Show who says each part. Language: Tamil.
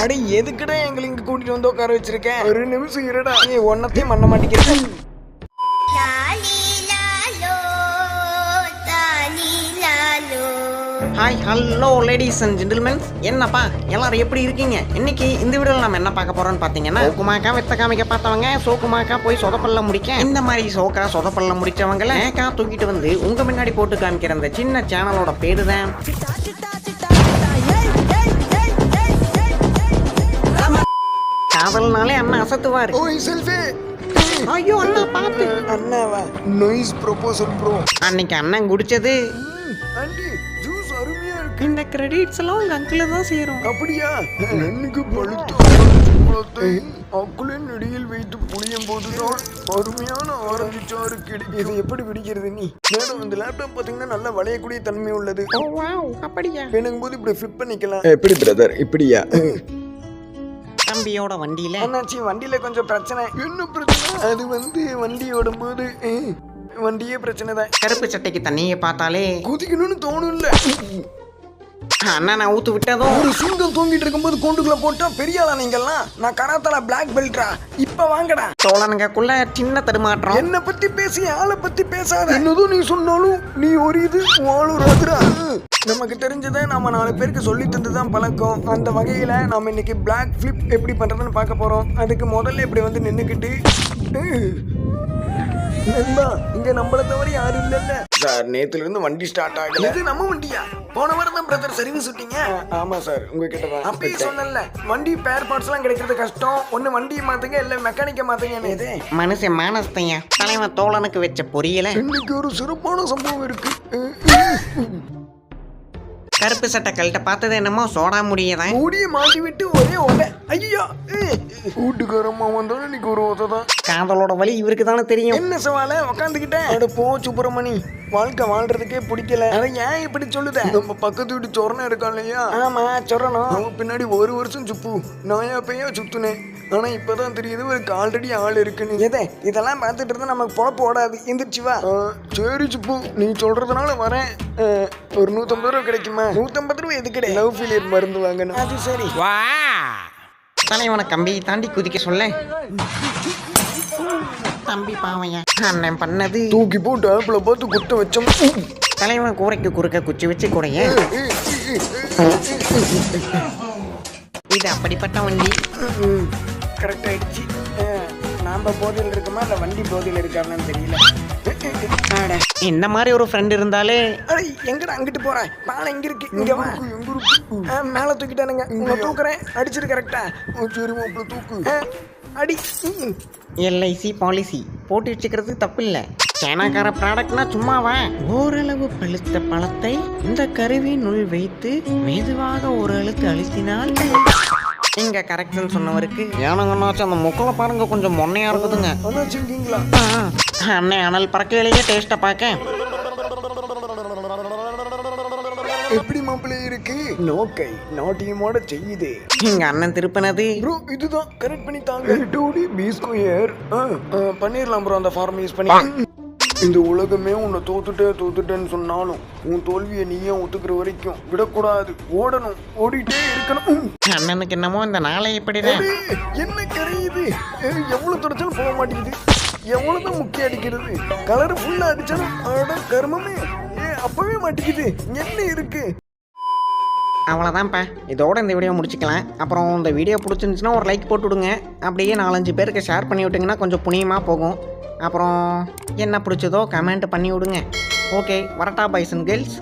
Speaker 1: அடி எதுக்குடா எங்களை இங்க கூட்டிட்டு வந்து உட்கார வச்சிருக்கேன்? ஒரு நிமிஷம் இருடா. நீ ஒன்னத்தையும் பண்ண மாட்டேங்கிறேன். Hi hello ladies and gentlemen, என்னப்பா எல்லாரும் எப்படி இருக்கீங்க? இன்னைக்கு இந்த வீடியோவில் நம்ம என்ன பார்க்க போறோம்னு பார்த்தீங்கன்னா, சோக்குமாக்கா வெத்த காமிக்க பார்த்தவங்க சோக்குமாக்கா போய் சொதப்பல்ல முடிக்க, இந்த மாதிரி சோக்கா சொதப்பல்ல முடிச்சவங்கள ஏக்கா தூக்கிட்டு வந்து உங்க முன்னாடி போட்டு காமிக்கிற அந்த சின்ன சேனலோட பேரு தான் காதல்னாலே அண்ணா அசத்துவாரு. ஓய் செல்ஃபி. ஐயோ அண்ணா பாத்து. அண்ணாவா? Nice proposal bro. அன்னைக்கு அண்ணன் குடிச்சது ஆண்டி ஜூஸ் அருமையா இருக்கு. இந்த கிரெடிட்ஸ் எல்லாம் உங்க அங்கிள் தான் சேரும். அப்படியா? எனக்கு பழுத்த சோளத்தை அக்குளின் நெடியில் வைத்து புளியும் போதுதான் அருமையான ஆரஞ்சு சாறு கிடைக்கும். இது எப்படி பிடிக்கிறது நீ? மேடம் இந்த லேப்டாப் பாத்தீங்கன்னா நல்ல வளையக்கூடிய தன்மை உள்ளது. ஓ வாவ், அப்படியா? வேணுங்கும் போது இப்படி ஃபிளிப் பண்ணிக்கலாம். எப்படி பிரதர்? இப்படியா? தம்பியோட வண்டியில என்னாச்சு? வண்டியில கொஞ்சம் பிரச்சனை. என்ன பிரச்சனை? அது வண்டி ஓடும் போது வண்டியே பிரச்சனை தான். கருப்பு சட்டைக்கு தண்ணியை பார்த்தாலே குதிக்கணும்னு தோணும் இல்ல அண்ணா. நான் ஊத்து விட்டதும் ஒரு சிங்கம் தூங்கிட்டு இருக்கும்போது கூண்டுக்குள்ள போட்டா பெரிய ஆளா நீங்கெல்லாம். நான் கராத்தால பிளாக் பெல்ட்ரா. இப்ப வாங்கடா. சோழனுக்குள்ள சின்ன தடுமாற்றம். என்ன பத்தி பேசி ஆளை பத்தி பேசாத. என்னதும் நீ சொன்னாலும் நீ ஒரு இது வாழுறாதுடா. நமக்கு தெரிஞ்சதை நம்ம 4 பேருக்கு சொல்லி தந்துதான் பழக்கம். அந்த வகையில நாம இன்னைக்கு பிளாக் ஃபிளிப் எப்படி பண்றதுன்னு பார்க்க போறோம். அதுக்கு முதல்ல இப்படி நின்னுக்கிட்டு இங்க நம்மள தவிர யாரும் இல்லல்ல சார். நேத்துல இருந்து வண்டி ஸ்டார்ட் ஆகல. இது நம்ம வண்டியா? போன வாரம் தான் பிரதர் சர்வீஸ் விட்டீங்க. ஆமா சார், உங்ககிட்ட தான் அப்பயே சொன்னல. வண்டி ஸ்பேர் பார்ட்ஸ் எல்லாம் கிடைக்கிறது கஷ்டம். ஒண்ணு வண்டியை மாத்துங்க இல்ல மெக்கானிக்க மாத்துங்க. இது மனுஷன் மானஸ்தையா தலைவன் தோழனுக்கு வச்ச பொரியல. இன்னைக்கு ஒரு சிறப்பான சம்பவம் இருக்கு. கருப்பு சட்டை கல்ட்ட பார்த்தது என்னமோ சோடா முடியதான். முடிய மாட்டி விட்டு ஒரே ஓட. ஐயோ வீட்டுக்காரம்மா வந்தாலும் இன்னைக்கு ஒரு ஓத தான். காதலோட வலி இவருக்கு தானே தெரியும். என்ன சவால உக்காந்துக்கிட்டேன். போ சுப்பிரமணி, வாழ்க்கை வாழ்றதுக்கே பிடிக்கல. அதை ஏன் இப்படி சொல்லுத? நம்ம பக்கத்து வீட்டு சொரணம் இருக்கான் இல்லையா? ஆமா சொரணம். அவன் பின்னாடி 1 வருஷம் சுப்பு நாயா பையா சுத்துனேன். ஆனா இப்பதான் தெரியுது இவருக்கு ஆல்ரெடி ஆள் இருக்குன்னு. எதை இதெல்லாம் பார்த்துட்டு இருந்தா நமக்கு பொழப்பு ஓடாது. எந்திரிச்சு வா. சரி சுப்பு, நீ சொல்றதுனால வரேன். ஒரு 150 ரூபா கிடைக்குமா? 150 ரூபா எதுக்கு? லவ் ஃபெயிலியர் மருந்து வாங்கணும். அது சரி வா. தலைவனை கம்பியை தாண்டி குதிக்க சொல்ல. தம்பி பாவையா அண்ணன் பண்ணது தூக்கி போட்டு ஆப்பிள பார்த்து குத்த வச்சோம். தலைவன் கூரைக்கு குறுக்க குச்சி வச்சு கூடைய. இது அப்படிப்பட்ட வண்டி. கரெக்ட் ஆயிடுச்சு. நாம போதையில் இருக்கோமா இல்ல வண்டி போதையில் இருக்காருன்னு தெரியல. இந்த மாதிரி ஒரு ஃப்ரெண்ட் இருந்தாலே. எங்கடா அங்கிட்டு போறேன்? பானை எங்க இருக்கு? இங்க வா. மேல தூக்கிட்டானுங்க. உங்க தூக்குறேன். அடிச்சிரு கரெக்டா. சரி மாப்ள தூக்கு. அடி. எல்ஐசி பாலிசி போட்டு வச்சுக்கிறது தப்பு இல்ல. சைனாக்கார ப்ராடக்ட்னா சும்மாவா? ஓரளவு பழுத்த பழத்தை இந்த கருவியினுள் வைத்து மெதுவாக ஒரு அழுத்து அழுத்தினால் இங்க கரெக்ட்னு சொன்னவருக்கு ஏனங்கன்னாச்சும் அந்த முக்கலை பாருங்க கொஞ்சம் மொன்னையா இருக்குதுங்க. அண்ணே அனல் பறக்கையிலேயே டேஸ்ட்டை பார்க்க எப்படி மாப்பிள்ளை இருக்கு? நோக்கை நாட்டியமோட செய்யுது. இங்க அண்ணன் திருப்பினது ப்ரோ இதுதான். கரெக்ட் பண்ணி தாங்க. 2D B ஸ்கொயர் பண்ணிரலாம் ப்ரோ. அந்த ஃபார்ம் யூஸ் பண்ணி. இந்த உலகமே உன்னை தோத்துட்டேன்னு சொன்னாலும் உன் தோல்வியை நீயே ஒத்துக்கிற வரைக்கும் விடக்கூடாது. ஓடணும், ஓடிட்டே இருக்கணும். அண்ணனுக்கு என்னமோ இந்த நாளை எப்படிதான் என்ன கரையுது. எவ்வளவு தொடச்சாலும் போக மாட்டேங்குது. எவ்வளவுதான் முக்கிய அடிக்கிறது. கலர் ஃபுல்லா அடிச்சாலும் அட கர்மமே அப்பவே மாட்டேங்குது. என்ன இருக்கு? அவ்வளோதான்ப்பா, இதோட இந்த வீடியோ முடிச்சுக்கலாம். அப்புறம் இந்த வீடியோ பிடிச்சிருந்துச்சுன்னா ஒரு லைக் போட்டு விடுங்க. அப்படியே 4-5 பேருக்கு ஷேர் பண்ணி விட்டிங்கன்னா கொஞ்சம் புண்ணியமாக போகும். அப்புறம் என்ன பிடிச்சதோ கமெண்ட் பண்ணி விடுங்க. ஓகே, வரட்டா பாய்ஸ் அண்ட் கேர்ள்ஸ்.